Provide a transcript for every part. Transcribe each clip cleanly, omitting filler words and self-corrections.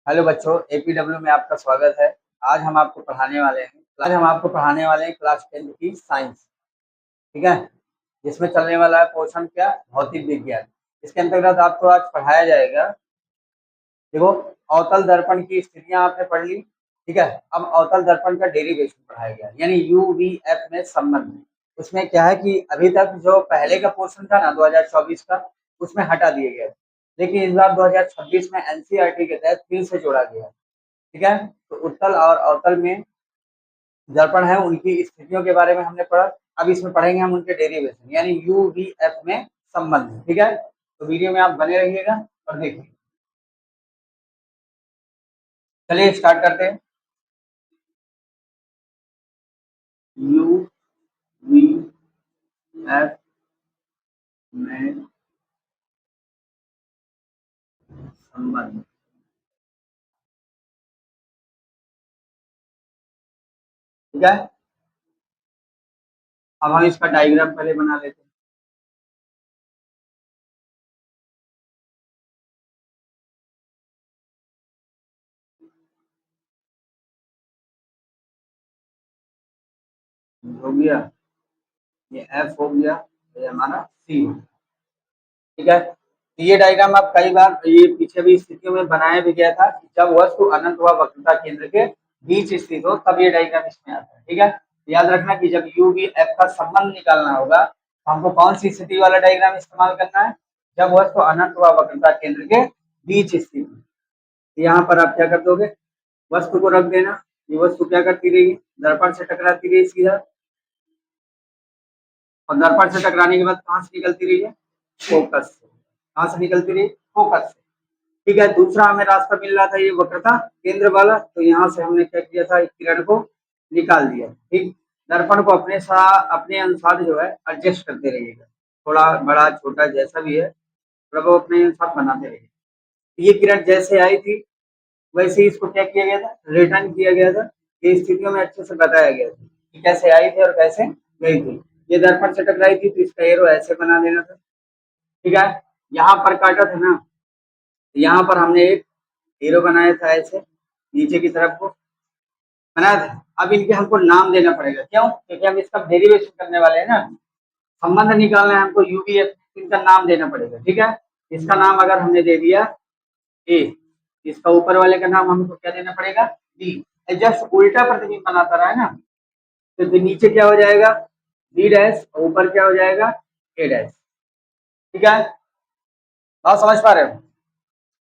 Hello बच्चों, एपीडब्ल्यू में आपका स्वागत है। आज हम आपको पढ़ाने वाले हैं क्लास 10 की साइंस। ठीक है, जिसमें चलने वाला है पोर्शन क्या, भौतिक विज्ञान। इसके अंतर्गत आपको आज पढ़ाया जाएगा। देखो, अवतल दर्पण की स्थितियां आपने पढ़ ली। ठीक है, अब अवतल दर्पण का डेरिवेशन पढ़ाया गया, यानी यूवीएफ में संबंध। उसमें क्या है कि अभी तक जो पहले का पोर्शन था ना 2024 का, उसमें हटा दिए गए, लेकिन इस बार 2026 में एनसीईआरटी के तहत फिर से जोड़ा गया। ठीक है, तो उत्तल और अवतल में दर्पण है, उनकी स्थितियों के बारे में हमने पढ़ा। अब इसमें पढ़ेंगे हम उनके डेरिवेशन, यानी यूवीएफ में संबंध। ठीक है, तो वीडियो में आप बने रहिएगा और देखिए। चलिए स्टार्ट करते हैं। यू वी एफ में संबंध। ठीक है, अब हम इसका डायग्राम पहले बना लेते हैं। हो गया, ये एफ हो गया, ये हमारा सी हो गया। ठीक है, तो ये डायग्राम आप कई बार ये पीछे भी स्थितियों में बनाया भी गया था। जब वस्तु अनंत व वक्रता केंद्र के बीच स्थित हो तब ये डायग्राम इसमें आता है। ठीक है, याद रखना कि जब यू बी एफ का संबंध निकालना होगा तो हमको कौन सी स्थिति वाला डायग्राम इस्तेमाल करना है, जब वस्तु अनंत व वक्रता केंद्र के बीच स्थित है। यहाँ पर आप क्या कर दोगे, वस्तु को रख देना। ये वस्तु क्या करती रहेगी, दर्पण से टकराती रही सीधा, और दर्पण से टकराने के बाद कहाँ से निकलती रही है, फोकस से। कहाँ से निकलती रही, फोकस से। ठीक है, दूसरा हमें रास्ता मिल रहा था ये वक्रता केंद्र वाला, तो यहाँ से हमने क्या किया था, एक किरण को निकाल दिया। ठीक, दर्पण को अपने अनुसार जो है एडजस्ट करते रहिएगा, थोड़ा बड़ा छोटा जैसा भी है, थोड़ा वो अपने अनुसार बनाते रहिए। ये किरण जैसे आई थी वैसे ही इसको क्या किया गया था, रिटर्न किया गया था। ये स्थितियों में अच्छे से बताया गया था कि कैसे आई थी और कैसे गई थी। ये दर्पण से टकराई थी तो इसका एरो ऐसे बना देना था। ठीक है, यहाँ पर काटा था ना, यहाँ पर हमने एक हीरो बनाया था ऐसे नीचे की तरफ को बनाया था। अब इनके हमको नाम देना पड़ेगा, क्यों, क्योंकि हम इसका डेरिवेशन करने वाले हैं ना, संबंध निकालना है हमको यूवीएफ, इनका नाम देना पड़ेगा। ठीक है, इसका नाम अगर हमने दे दिया ए, इसका ऊपर वाले का नाम हमको क्या देना पड़ेगा, बी। जस्ट उल्टा प्रतिबिंब बनाता रहा है ना, तो नीचे क्या हो जाएगा, बी डैश, ऊपर क्या हो जाएगा, ए डैश। ठीक है, बात समझ पा रहे हो।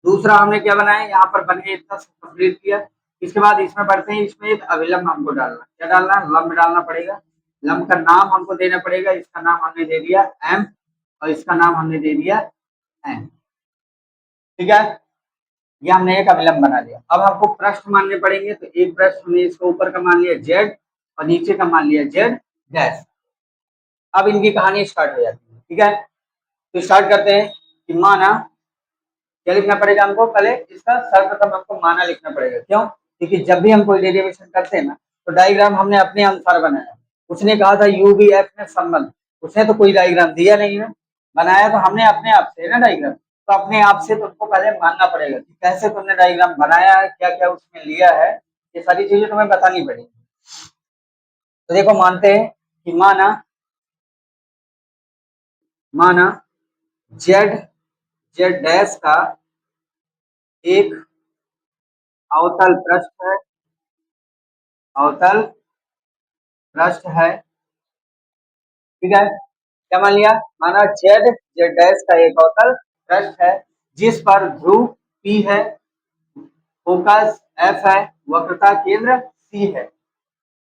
दूसरा हमने क्या बनाया, यहाँ पर बन के इतना कंप्लीट किया। इसके बाद इसमें बढ़ते हैं, इसमें एक अभिलंब हमको डालना, क्या डालना, लंब डालना पड़ेगा। लंब का नाम हमको देना पड़ेगा, इसका नाम हमने दे दिया एम, और इसका नाम हमने दे दिया एन। ठीक है, ये हमने एक अभिलंब बना लिया। अब हमको पृष्ठ मानने पड़ेंगे, तो एक पृष्ठ हमने इसको ऊपर का मान लिया जेड, और नीचे का मान लिया जेड डैश। अब इनकी कहानी स्टार्ट हो जाती है। ठीक है, तो स्टार्ट करते हैं कि माना, क्या लिखना पड़ेगा हमको, पहले इसका सर्वप्रथम हमको माना लिखना पड़ेगा। क्यों, क्योंकि जब भी हम कोई डेरिवेशन करते हैं ना, तो डायग्राम हमने अपने अनुसार बनाया। उसने कहा था यूवीएफ में संबंध, उसने तो कोई डायग्राम दिया नहीं है, बनाया तो हमने अपने आप से ना डायग्राम। तो अपने आप से तुमको पहले मानना पड़ेगा कि कैसे तुमने डायग्राम बनाया है, क्या क्या उसमें लिया है, ये सारी चीजें तुम्हें बतानी पड़ेगी। तो देखो, मानते हैं कि माना माना जेड जेड डैश का एक अवतल पृष्ठ है, अवतल पृष्ठ है। ठीक है, क्या मान लिया, माना जेड जेड डैश का एक अवतल पृष्ठ है, जिस पर ध्रुव पी है, फोकस एफ है, वक्रता केंद्र सी है।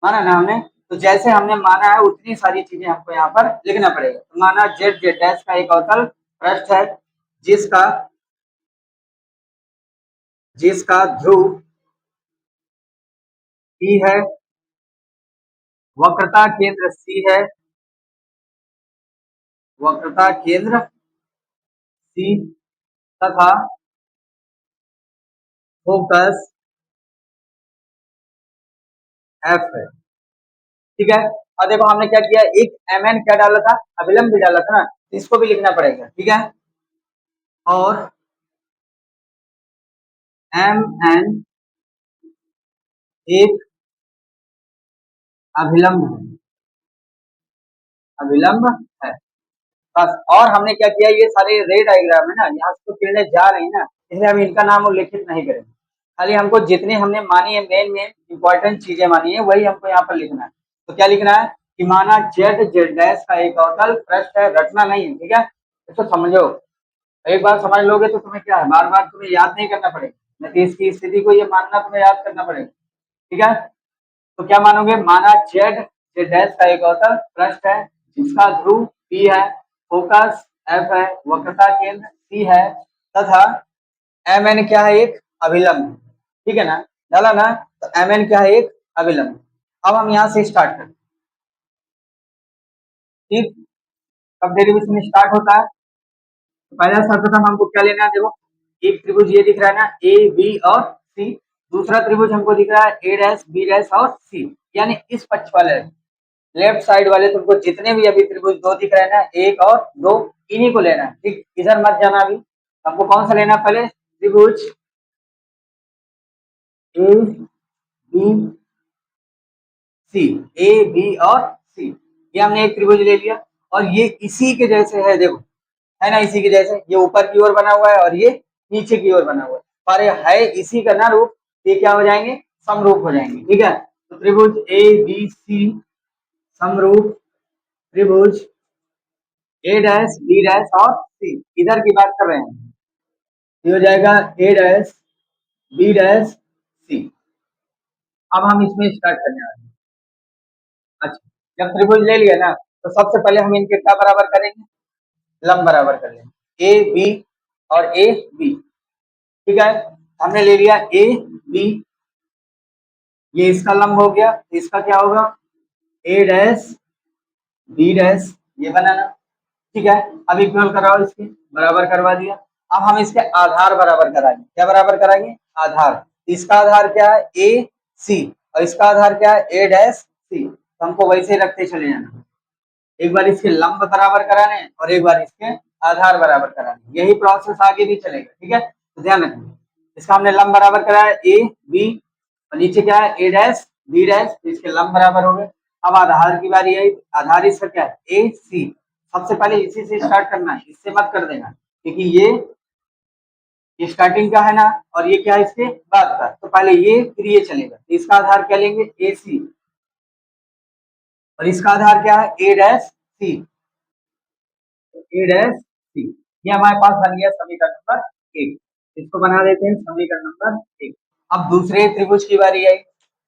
माना ना हमने, तो जैसे हमने माना है उतनी सारी चीजें हमको यहाँ पर लिखना पड़ेगा। तो माना जेड जेड डैश का एक अवतल पृष्ठ है, जिसका जिसका ध्रुव पी है, वक्रता केंद्र सी है, वक्रता केंद्र सी, तथा फोकस एफ है। ठीक है, और देखो हमने क्या किया, एक एम एन क्या डाला था, अभिलंब भी डाला था ना, इसको भी लिखना पड़ेगा। ठीक है, और एम एन एक अभिलंब है, अभिलंब है बस। और हमने क्या किया, ये सारे रे डायग्राम है ना, यहाँ से तो किरणें जा रही है ना, इसलिए हम इनका नाम उल्लेखित नहीं करेंगे। खाली हमको जितने हमने मानी है, मेन मेन इंपॉर्टेंट चीजें मानी है, वही हमको यहाँ पर लिखना है। तो क्या लिखना है कि माना जेड जेड डैश का एक अवतल पृष्ठ है, रटना नहीं है, ठीक है। इसको समझो, एक बार समझ लोगे तो तुम्हें क्या है, बार बार तुम्हें याद नहीं करना पड़ेगा, नहीं तो इसकी स्थिति को ये मानना तुम्हें याद करना पड़ेगा, ठीक है। तो क्या मानोगे, माना जेड जेड डैश का एक अवतल पृष्ठ है, जिसका ध्रुव पी है, फोकस एफ है, वक्रता केंद्र सी है, तथा एम एन क्या है, एक अभिलंब, ठीक है ना, डाला ना। तो एम एन क्या है, एक अभिलंब। अब हम यहाँ से स्टार्ट करते हैं, ठीक। कब डेरिवेशन स्टार्ट होता है, तो पहला सर्वप्रथम हमको क्या लेना है, देखो एक त्रिभुज ये दिख रहा है ना, ए बी और सी। दूसरा त्रिभुज हमको दिख रहा है ए डैश बी डैश और सी, यानी इस पक्ष वाले लेफ्ट साइड वाले तुमको जितने भी अभी त्रिभुज दो दिख रहे हैं ना, एक और दो, इन्हीं को लेना है, ठीक। इधर मत जाना, अभी हमको कौन सा लेना है, पहले त्रिभुज A B C, A B और सी, ये हमने एक त्रिभुज ले लिया। और ये इसी के जैसे है, देखो है ना, इसी के जैसे, ये ऊपर की ओर बना हुआ है और ये नीचे की ओर बना हुआ है, पर ये है इसी का ना रूप, ये क्या हो जाएंगे, समरूप हो जाएंगे, ठीक है। तो त्रिभुज ए बी सी समरूप त्रिभुज ए डैश बी डैश और सी, इधर की बात कर रहे हैं, ये हो जाएगा ए डैश बी डैश सी। अब हम इसमें स्टार्ट करने वाले हैं। अच्छा, जब त्रिभुज ले लिया ना, तो सबसे पहले हम इनके क्या बराबर करेंगे, लंब बराबर कर लेंगे, ए बी और ए बी, ठीक है। हमने ले लिया ए बी, ये इसका लंब हो गया, इसका क्या होगा, ए डैश बी डैश, ये बनाना, ठीक है। अब इक्वल कराओ, इसके बराबर करवा दिया। अब हम इसके आधार बराबर कराएंगे, क्या बराबर कराएंगे, आधार। इसका आधार क्या है, ए सी, और इसका आधार क्या है, ए डैश सी, तो हमको वैसे ही रखते चले जाना, एक बार इसके लंब बराबर कराने और एक बार इसके आधार बराबर कराने, यही प्रोसेस आगे भी चलेगा, ठीक है। तो ध्यान रखना, इसका हमने लंब बराबर कराया ए बी, और नीचे क्या है, ए डैश बी डैश, तो इसके लंब बराबर हो गए। अब आधार की बारी आई, आधार इसका क्या है, ए सी। सबसे पहले इसी से स्टार्ट करना है, इससे मत कर देना, क्योंकि ये स्टार्टिंग का है ना, और ये क्या है इसके बाद का, तो पहले ये फिर ये चलेगा। तो इसका आधार क्या लेंगे, ए सी, और इसका आधार क्या है, ए डैश सी, ए डैश सी। ये हमारे पास बन गया समीकरण नंबर एक, इसको बना देते हैं समीकरण नंबर एक। अब दूसरे त्रिभुज की बारी आई,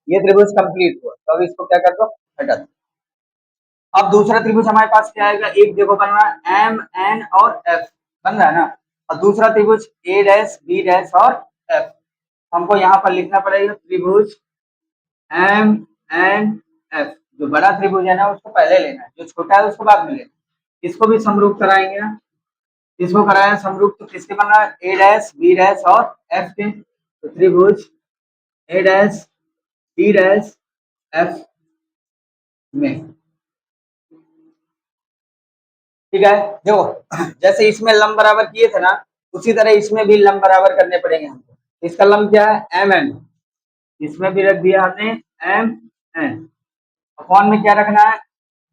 ये त्रिभुज कंप्लीट हुआ, तो अब इसको क्या कर दो, हटा दो। अब दूसरा त्रिभुज हमारे पास क्या आएगा, एक देखो बन रहा है एम एन और एफ, बन रहा है ना, और दूसरा त्रिभुज ए डैश बी डैश और एफ। हमको यहाँ पर लिखना पड़ेगा त्रिभुज एम एन एफ, जो बड़ा त्रिभुज है ना उसको पहले लेना है, जो छोटा है उसको बाद में लेना है। इसको भी समरूप कराएंगे ना, इसको कराया समरूप, तो किसके बन रहा है, ए डैश बी डैश और एफ के, तो त्रिभुज ए डैश बी डैश एफ में, ठीक है। देखो जैसे इसमें लंब बराबर किए थे ना, उसी तरह इसमें भी लंब बराबर करने पड़ेंगे हमको। इसका लंब क्या है, एम एन, इसमें भी रख दिया हमने एम एन। अपॉन में क्या रखना है,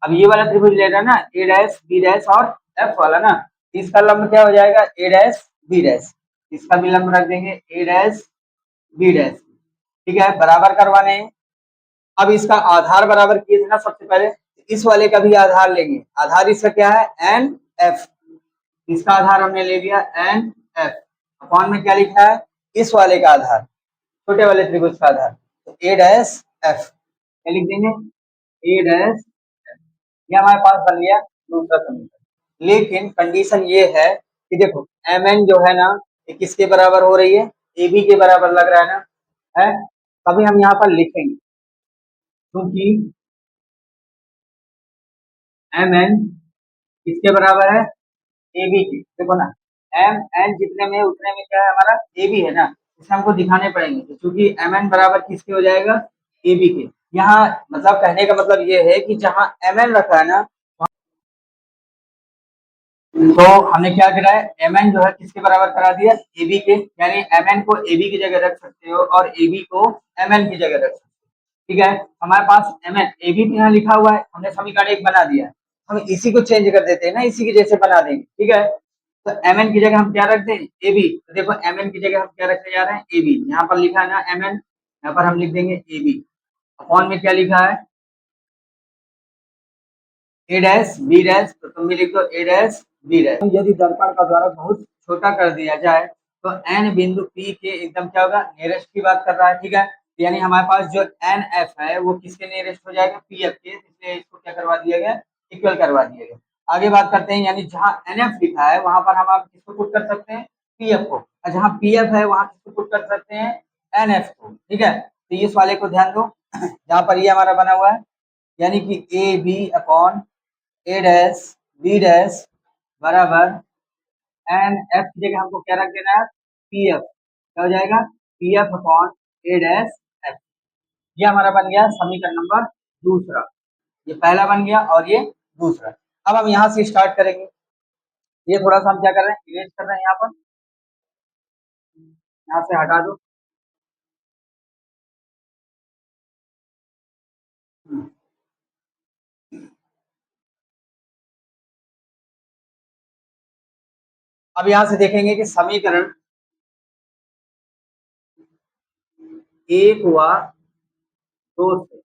अब ये वाला त्रिभुज ले रहा है ना, ए डैश बी डैश और एफ वाला ना, इसका लंब क्या हो जाएगा, ए डैश बी डैश, इसका भी लंब रख देंगे ए डैश बी डैश, ठीक है, बराबर करवाने हैं। अब इसका आधार बराबर किए थे ना सबसे पहले, इस वाले का भी आधार लेंगे, आधार इसका क्या है, एन एफ, इसका आधार हमने ले लिया एन एफ। अपॉन में क्या लिखा है, इस वाले का आधार, छोटे वाले त्रिभुज का आधार, तो ए डैश एफ, क्या लिख देंगे, ए डैश, ये हमारे पास बन गया दूसरा समीकरण। लेकिन कंडीशन ये है कि देखो एम एन जो है ना, ये किसके बराबर हो रही है, ए बी के बराबर लग रहा है ना, है, तभी हम यहाँ पर लिखेंगे, क्योंकि एम एन किसके बराबर है, ए बी के। देखो ना, एम एन जितने में उतने में क्या है हमारा, ए बी है ना, इसे हमको दिखाने पड़ेंगे, तो क्योंकि एम एन बराबर किसके हो जाएगा, ए बी के। यहाँ मतलब कहने का मतलब ये है कि जहां एम एन रखा है ना, तो हमने क्या करा है, एम एन जो है किसके बराबर करा दिया, ए बी के, यानी एम एन को ए बी की जगह रख सकते हो और ए बी को एम एन की जगह रख सकते हो। ठीक है, हमारे पास एम एन ए बी यहाँ लिखा हुआ है, हमने समीकरण एक बना दिया है, हम इसी को चेंज कर देते हैं ना, इसी की जैसे बना देंगे। ठीक है, तो एम एन की जगह हम क्या रख दें, ए बी। तो देखो एम एन की जगह हम क्या रखने जा रहे हैं, ए बी। यहाँ पर लिखा है ना एम एन, यहाँ पर हम लिख देंगे ए बी। अपॉन में क्या लिखा है, ए डैश बी डैश, तो तुम भी लिख दो ए डैश बी डैश। यदि दर्पण का द्वारा बहुत छोटा कर दिया जाए तो एन बिंदु पी के एकदम क्या होगा, नियरेस्ट की बात कर रहा है। ठीक है, यानी हमारे पास जो एन एफ है वो किसके नियरेस्ट हो जाएगा, पी एफ के, इसलिए इसको क्या करवा दिया गया, इक्वल करवा दिया गया। आगे बात करते हैं, यानी जहां एन एफ लिखा है वहां पर हम आप किसको पुट कर सकते हैं, पी एफ को, और जहां पी एफ है वहां किसको पुट कर सकते हैं, एन एफ को। ठीक है, तो इस वाले को ध्यान दो, जहां पर ये हमारा बना हुआ है, यानी कि A B upon A dash B dash बराबर एन एफ की जगह हमको क्या रख देना है, पी एफ। क्या हो जाएगा, P F upon A dash F. ये हमारा बन गया समीकरण नंबर दूसरा। ये पहला बन गया और ये दूसरा। अब हम यहाँ से स्टार्ट करेंगे। ये थोड़ा सा हम क्या कर रहे हैं, इरेज कर रहे हैं यहाँ पर, यहाँ से हटा दो। अब यहाँ से देखेंगे कि समीकरण एक व दो से,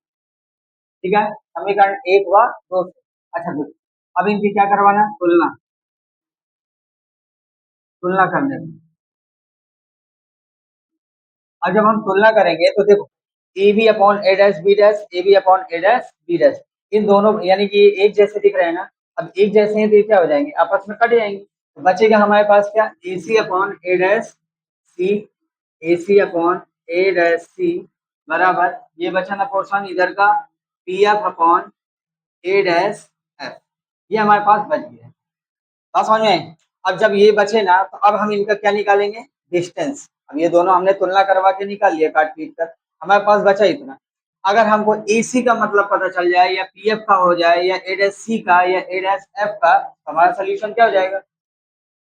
ठीक है, समीकरण एक व दो से। अच्छा देखो, अब इनकी क्या करवाना है, तुलना, तुलना करने में। और जब हम तुलना करेंगे तो देखो, A B upon A dash B dash, A B upon A dash B dash, इन दोनों यानी कि एक जैसे दिख रहे हैं ना। अब एक जैसे हैं तो ये क्या हो जाएंगे, आपस में कट जाएंगे। तो बचेगा हमारे पास क्या, ए सी upon A dash C, A C upon A dash C बराबर, ये बचा ना पोर्शन इधर का, P F upon A dash F. ये हमारे पास बच गया। बात समझ में आई? अब जब ये बचे ना तो अब हम इनका क्या निकालेंगे, डिस्टेंस। अब ये दोनों हमने तुलना करवा के निकाल लिया काट पीट कर, हमारे पास बचा इतना। अगर हमको ए सी का मतलब पता चल जाए, या पी एफ का हो जाए, या ए डैश सी का, या ए डैश एफ का, तो हमारा सोल्यूशन क्या हो जाएगा,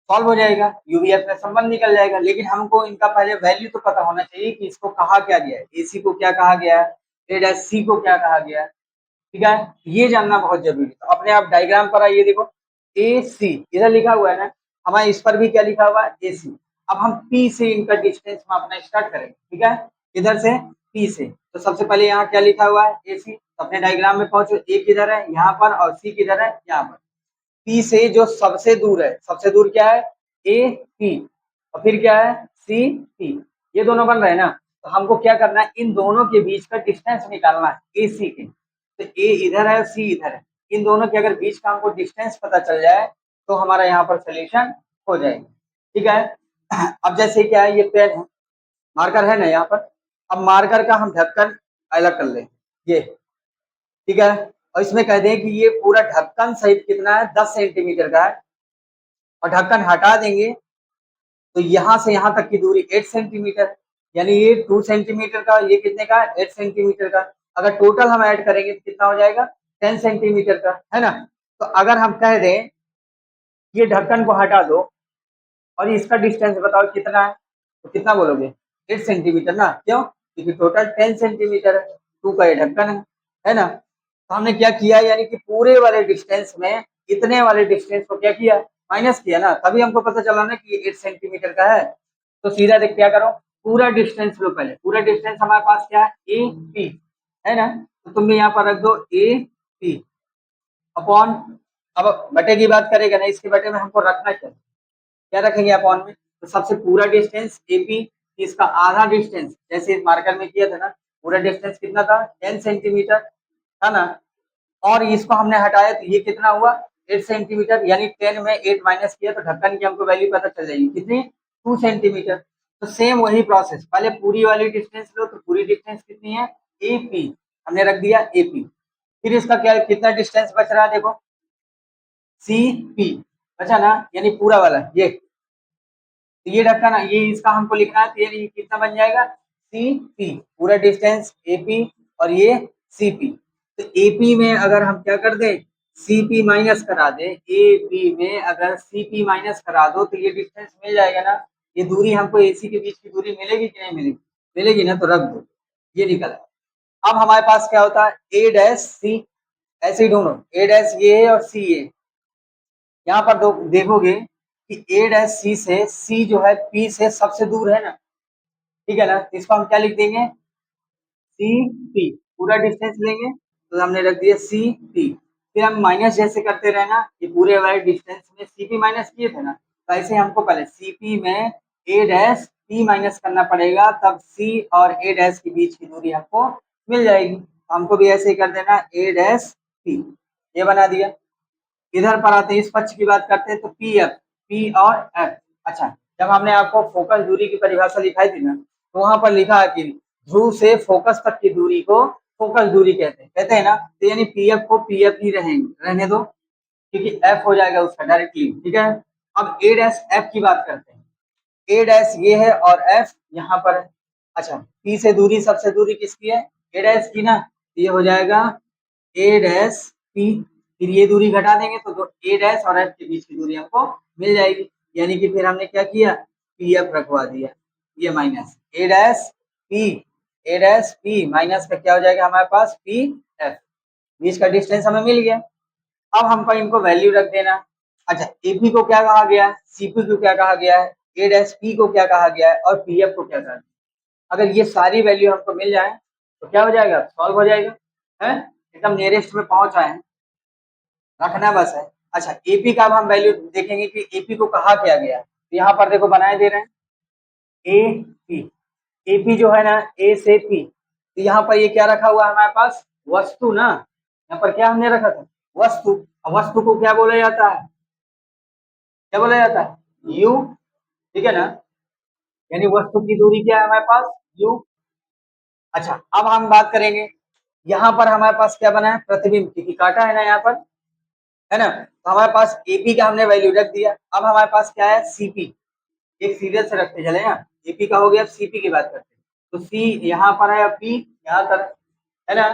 सॉल्व हो जाएगा, यूवीएफ में संबंध निकल जाएगा। लेकिन हमको इनका पहले वैल्यू तो पता होना चाहिए कि इसको कहा क्या गया है, ए सी को क्या कहा गया है, ए डैश सी को क्या कहा गया है। ठीक है, ये जानना बहुत जरूरी है। तो अपने आप डायग्राम पर आइए, देखो ए सी इधर लिखा हुआ है ना, हमारे इस पर भी क्या लिखा हुआ है, ए सी। अब हम पी से इनका डिस्टेंस मापना स्टार्ट करेंगे। ठीक है, इधर से पी से, तो सबसे पहले यहाँ क्या लिखा हुआ है, ए सी। तो अपने डायग्राम में पहुंचो, ए किधर है, यहाँ पर, और सी किधर है, यहाँ पर। पी से जो सबसे दूर है, सबसे दूर क्या है, ए पी, और फिर क्या है, सी पी। ये दोनों बन रहे हैं ना, तो हमको क्या करना है, इन दोनों के बीच का डिस्टेंस निकालना है, ए सी के। तो ए इधर है और सी इधर है, इन दोनों के अगर बीच का हमको डिस्टेंस पता चल जाए तो हमारा यहाँ पर सोल्यूशन हो जाएगा। ठीक है, अब जैसे क्या है, ये पेन है, मार्कर है ना यहाँ पर। अब मार्कर का हम ढक्कन अलग कर लें, ये, ठीक है, और इसमें कह दें कि ये पूरा ढक्कन सहित कितना है, 10 सेंटीमीटर का है, और ढक्कन हटा देंगे तो यहाँ से यहाँ तक की दूरी 8 सेंटीमीटर, यानी ये 2 सेंटीमीटर का, ये कितने का, 8 सेंटीमीटर का। अगर टोटल हम ऐड करेंगे तो कितना हो जाएगा, 10 सेंटीमीटर का, है ना। तो अगर हम कह दें ये ढक्कन को हटा दो और इसका डिस्टेंस बताओ कितना है, तो कितना बोलोगे, 8 सेंटीमीटर ना, क्यों, क्योंकि टोटल 10 सेंटीमीटर है, 2 का ये ढक्कन है ना। तो हमने क्या किया, यानी कि पूरे वाले डिस्टेंस में इतने वाले डिस्टेंस को क्या किया, माइनस किया ना, तभी हमको पता चला ना कि 8 सेंटीमीटर का है। तो सीधा देख क्या करो, पूरा डिस्टेंस लो पहले, पूरा डिस्टेंस हमारे पास क्या है, ए पी, है ना। तो तुम यहाँ पर रख दो ए पी अपॉन, अब बटे की बात करेगा ना, इसके बटे में हमको रखना क्या, क्या रखेंगे अपॉन में, तो सबसे पूरा डिस्टेंस एपी, इसका आधा डिस्टेंस, जैसे इस मार्कर में किया था ना, पूरा डिस्टेंस कितना था, 10 सेंटीमीटर था ना, और इसको हमने हटाया तो ये कितना हुआ, 8 सेंटीमीटर, यानी 10 में 8 माइनस किया तो ढक्कन की हमको वैल्यू पता चल जाएगी कितनी, 2 सेंटीमीटर। तो सेम वही प्रोसेस, पहले पूरी वाली डिस्टेंस लो, तो पूरी डिस्टेंस कितनी है, एपी, हमने रख दिया एपी। फिर इसका क्या, कितना डिस्टेंस बच रहा है, देखो सी पी बचा ना, यानी पूरा वाला ये, तो ये ढक्कन है, ये इसका हमको लिखना है, तो ये कितना बन जाएगा, सी पी, पूरा डिस्टेंस ए पी, और ये सी पी। तो ए पी में अगर हम क्या कर दें, CP माइनस करा दे, AB में अगर CP माइनस करा दो तो ये डिस्टेंस मिल जाएगा ना, ये दूरी हमको AC के बीच की दूरी मिलेगी कि नहीं मिलेगी, मिलेगी ना, तो रख दो, ये निकल। अब हमारे पास क्या होता है, A डैश C, ऐसे ही ढूंढो, A डैश ये है और C ये, यहाँ पर देखोगे कि A डैश C से C जो है P से सबसे दूर है ना, ठीक है ना, इसको हम क्या लिख देंगे, सी पी, पूरा डिस्टेंस लेंगे तो हमने रख दिया सी पी, फिर हम माइनस जैसे करते रहना, ये पूरे वाले डिस्टेंस में सी पी माइनस किए थे ना, तो ऐसे हमको पहले सी पी में ए डैश पी माइनस करना पड़ेगा, तब सी और ए डैश के बीच की दूरी हमको मिल जाएगी। हमको भी ऐसे ही कर देना, ए डैश पी, ये बना दिया। इधर पर आते हैं, इस पक्ष की बात करते हैं, तो पी एफ, पी और एफ। अच्छा, जब हमने आपको फोकस दूरी की परिभाषा लिखाई थी ना, तो वहां पर लिखा है कि ध्रुव से फोकस तक की दूरी को फोकस दूरी कहते हैं ना, तो यानी पी एफ को पी एफ ही रहने दो, क्योंकि एफ हो जाएगा उसका डायरेक्टली, ठीक है। अब ए डैश एफ की बात करते हैं, ए डैश ये है और एफ यहाँ पर है। अच्छा, पी से दूरी, सबसे दूरी किसकी है, ए डैश की ना, ये हो जाएगा ए डैश पी, फिर ये दूरी घटा देंगे तो ए डैश और एफ के बीच की दूरी हमको मिल जाएगी, यानी कि फिर हमने क्या किया, पी एफ रखवा दिया, ये माइनस ए डैश पी, ए डैश पी माइनस का क्या हो जाएगा हमारे पास, पी एफ, बीच का डिस्टेंस हमें मिल गया। अब हमको इनको वैल्यू रख देना। अच्छा, एपी को क्या कहा गया है, सीपी को क्या कहा गया है, ए डैश पी को क्या कहा गया है, और पीएफ को क्या कहा गया है। अगर ये सारी वैल्यू हमको मिल जाए तो क्या हो जाएगा, सॉल्व हो जाएगा, है एकदम नियरेस्ट में पहुंच आए हैं, रखना बस है। अच्छा, एपी का अब हम वैल्यू देखेंगे कि एपी को कहा क्या गया है, तो यहाँ पर देखो बनाए दे रहे हैं, ए पी, एपी जो है ना, ए से पी, तो यहाँ पर ये क्या रखा हुआ है हमारे पास, वस्तु ना, यहाँ पर क्या हमने रखा था, वस्तु। अब वस्तु को क्या बोला जाता है, क्या बोला जाता है, यू, ठीक है ना, यानी वस्तु की दूरी क्या है हमारे पास, यू। अच्छा, अब हम बात करेंगे, यहाँ पर हमारे पास क्या बना है, प्रतिबिंब, क्योंकि काटा है ना यहाँ पर, है ना, तो हमारे पास एपी का हमने वैल्यू रख दिया। अब हमारे पास क्या है, सीपी, एक सीरियल से रखते चले ना, एपी का हो गया, सीपी की बात करते हैं, तो सी यहाँ पर है, पी यहाँ पर है ना।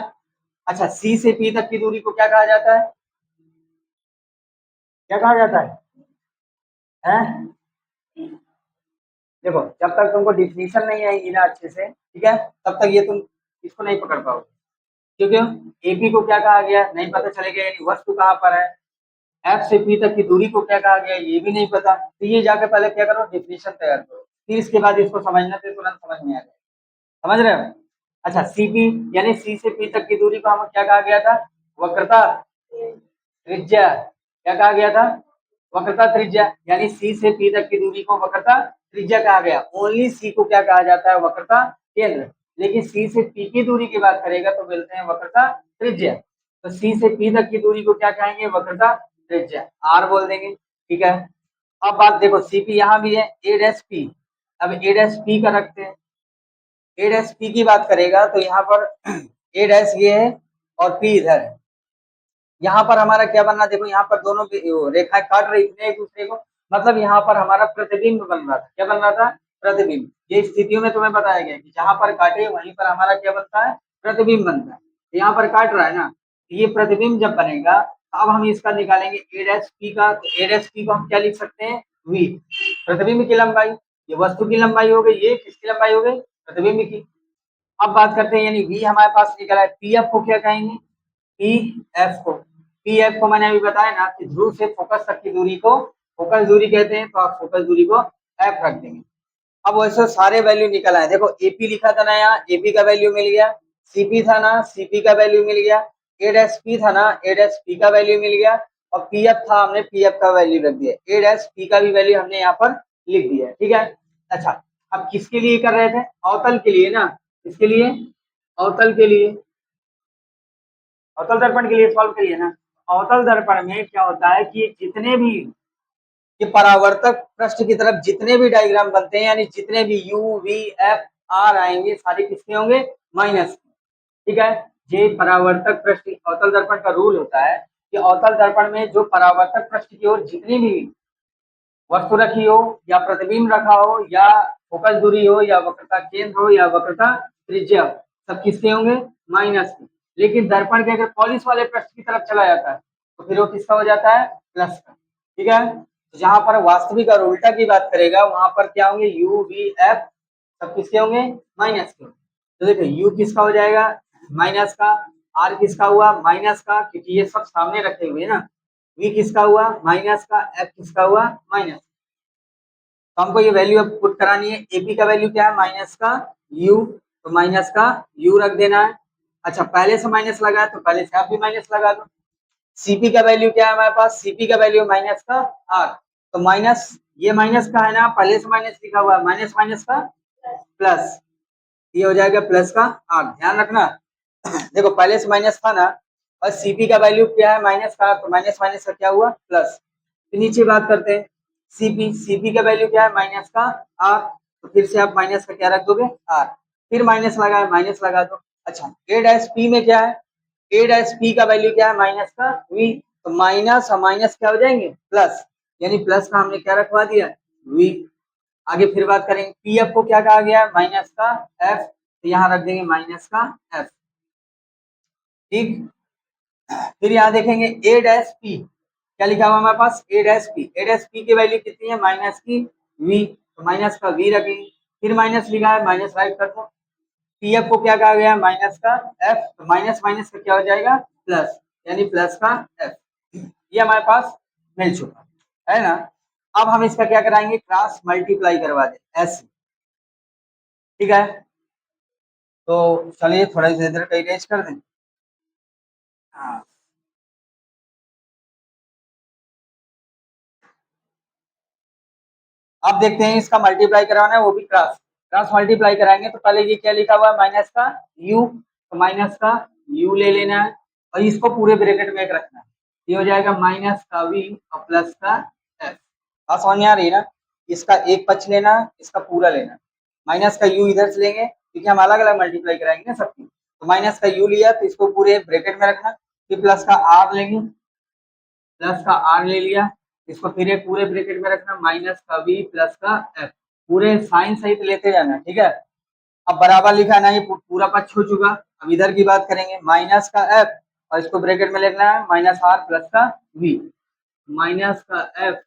अच्छा, सी से पी तक की दूरी को क्या कहा जाता है, क्या कहा जाता है? देखो, जब तक तुमको डिफिनीशन नहीं आएगी ना अच्छे से, ठीक है, तब तक ये तुम इसको नहीं पकड़ पाओगे, क्योंकि एपी को क्या कहा गया नहीं पता चलेगा, यानी वस्तु कहाँ पर है, एफ से पी तक की दूरी को क्या कहा गया ये भी नहीं पता, तो ये जाके पहले क्या करो, डिफिनीशन तैयार करो, फिर इसके बाद इसको समझना, तो तुरंत समझ में आ जाएगा, समझ रहे हो। अच्छा, सीपी यानी सी से पी तक की दूरी को हम क्या कहा गया था, वक्रता त्रिज्या, क्या कहा गया था, वक्रता त्रिज्या, यानी सी से पी तक की दूरी को वक्रता त्रिज्या कहा गया। ओनली सी को क्या कहा जाता है, वक्रता केंद्र, लेकिन सी से पी की दूरी की बात करेगा तो बोलते हैं वक्रता त्रिज्या, तो सी से पी तक की दूरी को क्या कहेंगे, वक्रता त्रिज्या, आर बोल देंगे, ठीक है। अब बात देखो, सीपी यहाँ भी है, ए डैश पी, अब ए डैश पी का रखते हैं, ए डैश पी की बात करेगा तो यहाँ पर ए डैश ये है और पी इधर है, यहाँ पर हमारा क्या बनना, देखो यहाँ पर दोनों रेखाएं काट रही थी एक दूसरे को, मतलब यहाँ पर हमारा प्रतिबिंब बन रहा था, क्या बन रहा था, प्रतिबिंब। ये स्थितियों में तुम्हें बताया गया कि जहां पर काटे वहीं पर हमारा क्या बनता है, प्रतिबिंब बनता है। यहाँ पर काट रहा है ना, तो ये प्रतिबिंब जब बनेगा, अब हम इसका निकालेंगे ए डैश पी का, तो ए डैश पी को हम क्या लिख सकते हैं, वी, प्रतिबिंब की लंबाई, ये वस्तु की लंबाई हो गई, ये किसकी लंबाई हो गई, प्रतिबिंब की। अब बात करते हैं, यानी वी हमारे पास निकला है, पी एफ को क्या कहेंगे, पी एफ को, पी एफ को मैंने अभी बताया ना कि ध्रुव से फोकस तक की दूरी को फोकस दूरी कहते हैं, तो आप फोकस दूरी को एफ रख देंगे। अब वैसे सारे वैल्यू निकल आए, देखो एपी लिखा था ना, यहाँ एपी का वैल्यू मिल गया, सीपी था ना, सीपी का वैल्यू मिल गया, ए डैश पी था ना, ए डैश पी का वैल्यू मिल गया, और पीएफ था, हमने पीएफ का वैल्यू रख दिया, ए डैश पी का भी वैल्यू हमने यहाँ पर लिख दिया, ठीक है। अच्छा, अब किसके लिए कर रहे थे, अवतल के लिए ना, किसके लिए, अवतल के लिए, अवतल दर्पण के लिए सॉल्व करिए ना। अवतल दर्पण में क्या होता है कि जितने भी ये परावर्तक पृष्ठ की तरफ जितने भी डायग्राम बनते हैं, यानी जितने भी यू वी एफ आर आएंगे, सारे किसके होंगे, माइनस, ठीक है। ये परावर्तक पृष्ठ अवतल दर्पण का रूल होता है कि अवतल दर्पण में जो परावर्तक पृष्ठ की ओर जितनी भी वस्तु रखी हो, या प्रतिबिंब रखा हो, या फोकस दूरी हो, या वक्रता केंद्र हो, या वक्रता त्रिज्या हो, सब किसके होंगे, माइनस के। लेकिन दर्पण के अगर पॉलिश वाले पृष्ठ की तरफ चला जाता है, तो फिर वो किसका हो जाता है, प्लस का। ठीक है, तो जहां पर वास्तविक और उल्टा की बात करेगा वहां पर क्या होंगे, यू वी एफ सब किसके होंगे, माइनस के। तो देखो यू किसका हो जाएगा, माइनस का, आर किसका हुआ, माइनस का, क्योंकि ये सब सामने रखे हुए हैं ना। वी किसका हुआ, माइनस का, एफ किसका हुआ, माइनस। तो हमको ये वैल्यू अब पुट करानी है। एपी का वैल्यू क्या है, माइनस का यू, तो माइनस का यू रख देना है। अच्छा, पहले से माइनस लगा है तो पहले से आप भी माइनस लगा दो। सीपी का वैल्यू क्या है हमारे पास, सीपी का वैल्यू माइनस का आर, तो माइनस, ये माइनस का है ना, पहले से माइनस लिखा हुआ है, माइनस माइनस का प्लस, ये हो जाएगा प्लस का आर। ध्यान रखना देखो पहले से माइनस था ना, और सीपी का वैल्यू क्या है, माइनस का, तो माइनस माइनस का क्या हुआ, प्लस। तो नीचे बात करते हैं, सीपी, सीपी का वैल्यू क्या है, माइनस का आर, तो फिर से आप माइनस का क्या रख दोगे, आर, फिर माइनस लगा है, माइनस लगा दो। अच्छा, ए डैश पी में क्या है, ए डैश पी का वैल्यू क्या है, माइनस का वी, तो माइनस और माइनस क्या हो जाएंगे, प्लस, यानी प्लस का हमने क्या रखवा दिया, वी। आगे फिर बात करेंगे, पी एफ को क्या कहा गया है, माइनस का एफ, तो यहाँ रख देंगे माइनस का एफ। ठीक, फिर यहाँ देखेंगे ए डैश पी, क्या लिखा हुआ हमारे पास, ए डैश पी, ए डैश पी की वैल्यू कितनी है, माइनस की वी, तो माइनस का वी रखेंगे। फिर माइनस लिखा है, माइनस राइट कर दो। पी एफ को क्या कहा गया, माइनस का एफ, तो माइनस माइनस का क्या हो जाएगा, प्लस, यानी प्लस का एफ। ये हमारे पास मिल चुका है ना। अब हम इसका क्या कराएंगे, क्रॉस मल्टीप्लाई करवा दें ऐसे। ठीक है, तो चलिए थोड़ा सा इधर का इरेज कर दें। हाँ, अब देखते हैं इसका मल्टीप्लाई कराना है, वो भी क्रॉस, क्रॉस मल्टीप्लाई कराएंगे। तो पहले ये क्या लिखा हुआ है, माइनस का यू, तो माइनस का यू ले लेना है, और इसको पूरे ब्रैकेट में एक रखना है। ये हो जाएगा माइनस का वी और प्लस का एफ। बात समझ में आ रही है ना, इसका एक पक्ष लेना, इसका पूरा लेना। माइनस का यू इधर से लेंगे क्योंकि हम अलग अलग मल्टीप्लाई कराएंगे ना सबकी, तो माइनस का यू लिया तो इसको पूरे ब्रैकेट में रखना। फिर प्लस का आर लेंगे, प्लस का आर ले लिया, इसको फिर एक पूरे ब्रैकेट में रखना, माइनस का वी प्लस का एफ, पूरे साइन सहित लेते जाना। ठीक है, अब बराबर लिखा ना, ये पूरा पक्ष हो चुका। अब इधर की बात करेंगे, माइनस का एफ, और इसको ब्रैकेट में लिखना है माइनस आर प्लस का वी, माइनस का एफ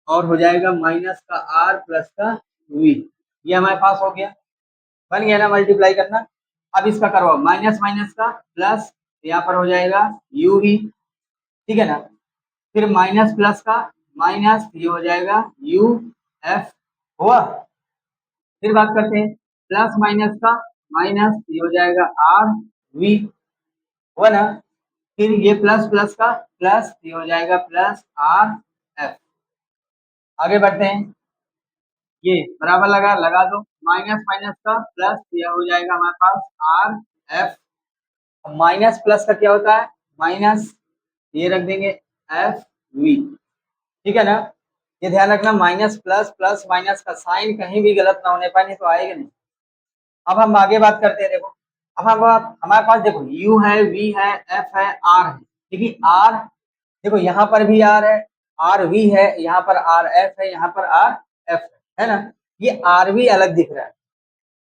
और हो जाएगा माइनस का आर प्लस का वी। ये हमारे पास हो गया, बन गया ना मल्टीप्लाई करना। अब इसका करो माइनस माइनस का प्लस, यहाँ पर हो जाएगा यू वी। ठीक है ना, फिर माइनस प्लस का माइनस, ये हो जाएगा यू एफ हुआ। फिर बात करते हैं प्लस माइनस का माइनस, ये हो जाएगा आर वी हुआ ना। फिर ये प्लस प्लस का प्लस, ये हो जाएगा प्लस आर एफ। आगे बढ़ते हैं, ये बराबर लगा दो, माइनस माइनस का प्लस, ये हो जाएगा हमारे पास आर एफ। माइनस प्लस का क्या होता है, माइनस, ये रख देंगे एफ वी। ठीक है ना, ये ध्यान रखना, माइनस प्लस प्लस माइनस का साइन कहीं भी गलत ना होने पाए, नहीं तो आएगा नहीं। अब हम आगे बात करते हैं, देखो अब हम हमारे पास देखो u है, v है, f है, r है। देखिए r, देखो यहाँ पर भी r है, r v है, यहाँ पर r f है, यहाँ पर r f है ना। ये r v अलग दिख रहा है,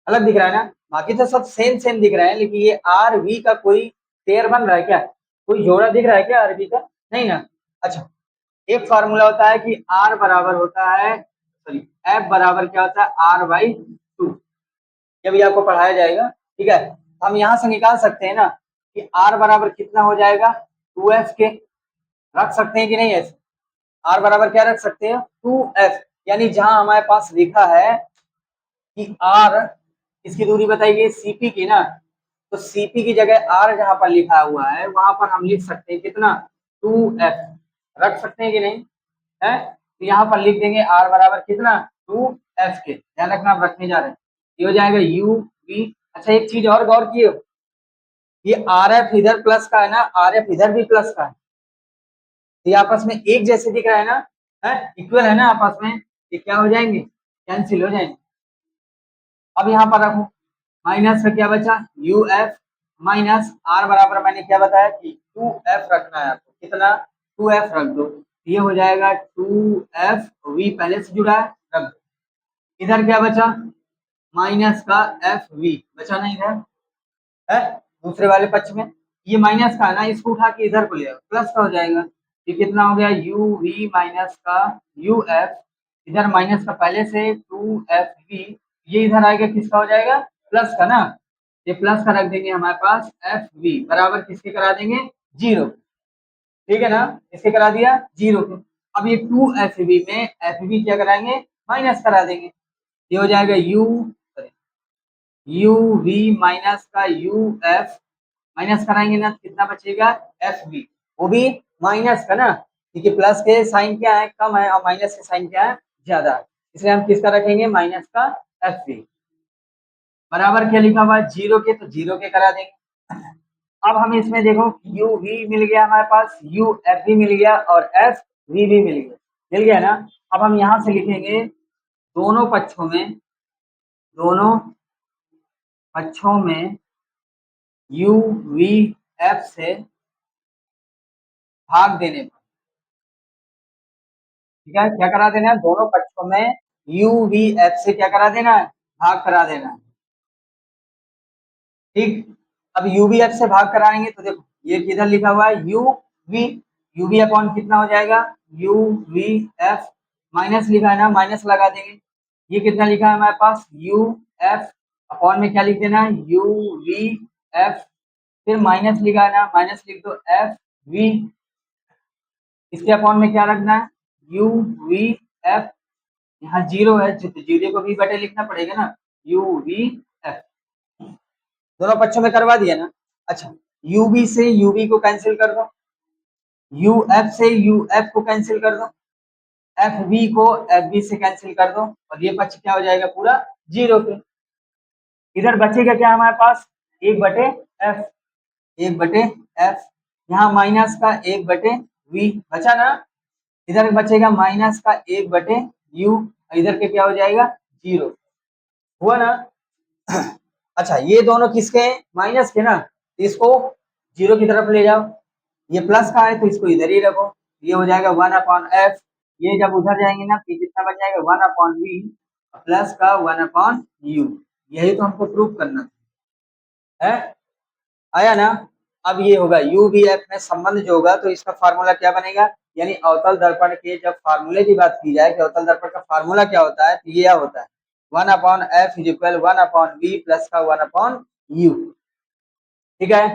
अलग दिख रहा है ना, बाकी तो सब सेम सेम दिख रहा है, लेकिन ये r v का कोई पेयर बन रहा है क्या, कोई जोड़ा दिख रहा है क्या r v का, नहीं ना। अच्छा, एक फार्मूला होता है कि r बराबर होता है, सॉरी f बराबर क्या होता है, r बाई 2, ये भी आपको पढ़ाया जाएगा। ठीक है, हम यहाँ से निकाल सकते हैं ना कि r बराबर कितना हो जाएगा, 2f के, रख सकते हैं कि नहीं ऐसे, r बराबर क्या रख सकते हैं, 2f, यानी जहां हमारे पास लिखा है कि r, इसकी दूरी बताइए cp की ना, तो cp की जगह r जहां पर लिखा हुआ है वहां पर हम लिख सकते हैं कितना, 2f, रख सकते हैं कि नहीं है। तो यहाँ पर लिख देंगे r बराबर कितना, 2f के, ध्यान रखना आप रखने जा रहे हैं। ये हो जाएगा u v। अच्छा, एक चीज और गौर किए, ये आर एफ इधर प्लस का है ना, आर एफ इधर भी प्लस का है, तो ये आपस में एक जैसे दिख रहा है ना, है इक्वल है ना आपस में, ये क्या हो जाएंगे, कैंसिल हो जाएंगे। अब यहाँ पर रखो, माइनस का क्या बचा, यू एफ माइनस आर बराबर मैंने क्या बताया कि 2f रखना है आपको, कितना, 2f रख दो, ये हो जाएगा 2f, v पहले से जुड़ा है, रख दो। इधर क्या बचा, माइनस का एफ वी बचा, नहीं इधर है दूसरे वाले पक्ष में, ये माइनस का है ना, इसको उठा के इधर को ले आओ, प्लस का हो जाएगा। ये कितना हो गया, यू वी माइनस का यू एफ, इधर माइनस का पहले से टू एफ वी, ये इधर आएगा किसका हो जाएगा, प्लस का ना, ये प्लस का रख देंगे हमारे पास एफ वी बराबर किसके करा देंगे, जीरो। ठीक है ना, इसके करा दिया जीरो के। अब ये टू एफ वी में एफ वी क्या कराएंगे, माइनस करा देंगे, ये हो जाएगा यू वी माइनस का यू एफ, माइनस कराएंगे ना कितना बचेगा, एफ बी, वो भी माइनस का ना, क्योंकि प्लस के साइन क्या है, कम है, और माइनस के साइन क्या है, ज्यादा है, इसलिए हम किसका रखेंगे, माइनस का एफ बी बराबर क्या लिखा हुआ है, जीरो के, तो जीरो के करा देंगे। अब हम इसमें देखो यू वी मिल गया हमारे पास, यू एफ भी मिल गया और एफ वी भी मिल गया ना। अब हम यहाँ से लिखेंगे दोनों पक्षों में, दोनों पक्षों में यू वी एफ से भाग देने पर, ठीक है, क्या करा देना है, दोनों पक्षों में यू वी एफ से क्या करा देना है, भाग करा देना है। ठीक, अब यू वी एफ से भाग कराएंगे तो देखो ये किधर लिखा हुआ है, यू वी अपॉन कितना हो जाएगा, यू वी एफ, माइनस लिखा है ना, माइनस लगा देंगे। ये कितना लिखा है हमारे पास, यू एफ अपॉन में क्या लिख देना है, यू वी एफ, फिर माइनस लिखा है ना, माइनस लिख दो एफ वी, इसके अपॉन में क्या रखना है, यू वी एफ, यहाँ जीरो है तो जीरो को भी बटे लिखना पड़ेगा ना, यू वी एफ, दोनों पक्षों में करवा दिया ना। अच्छा, यू बी से यू बी को कैंसिल कर दो, यू एफ से यू एफ को कैंसिल कर दो, एफ बी को एफ बी से कैंसिल कर दो, और ये पक्ष क्या हो जाएगा, पूरा जीरो पे। इधर बचेगा क्या हमारे पास, एक बटे एफ, एक बटे एफ, यहाँ माइनस का एक बटे वी बचा ना, इधर बचेगा माइनस का एक बटे यू, इधर के क्या हो जाएगा, जीरो, हुआ ना। अच्छा, ये दोनों किसके हैं, माइनस के ना, तो इसको जीरो की तरफ ले जाओ, ये प्लस का है तो इसको इधर ही रखो, ये हो जाएगा वन अपॉन एफ, ये जब उधर जाएंगे ना तो कितना बच जाएगा, वन अपॉन वी प्लस का वन अपॉन यू, यही तो हमको प्रूव करना है, आया ना। अब ये होगा यू वी एफ में संबंध जो होगा तो इसका फार्मूला क्या बनेगा, यानी अवतल दर्पण के जब फार्मूले की बात की जाए कि अवतल दर्पण का फार्मूला क्या होता है, तो ये होता है one upon F is equal one upon V plus का वन अपॉन यू। ठीक है,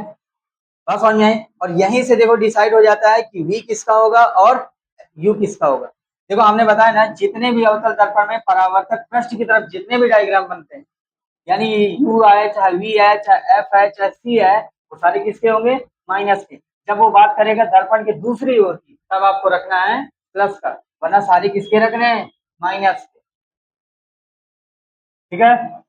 बस समझ में आए, और यहीं से देखो डिसाइड हो जाता है कि वी किसका होगा और यू किसका होगा। देखो हमने बताया ना, जितने भी अवतल दर्पण में परावर्तक पृष्ठ की तरफ जितने भी डायग्राम बनते हैं, यानी यू है चाहे वी है चाहे एफ है चाहे सी है, वो सारे किसके होंगे, माइनस के। जब वो बात करेगा दर्पण के दूसरी ओर की तब आपको रखना है प्लस का, वरना सारे किसके रखने हैं, माइनस के। ठीक है।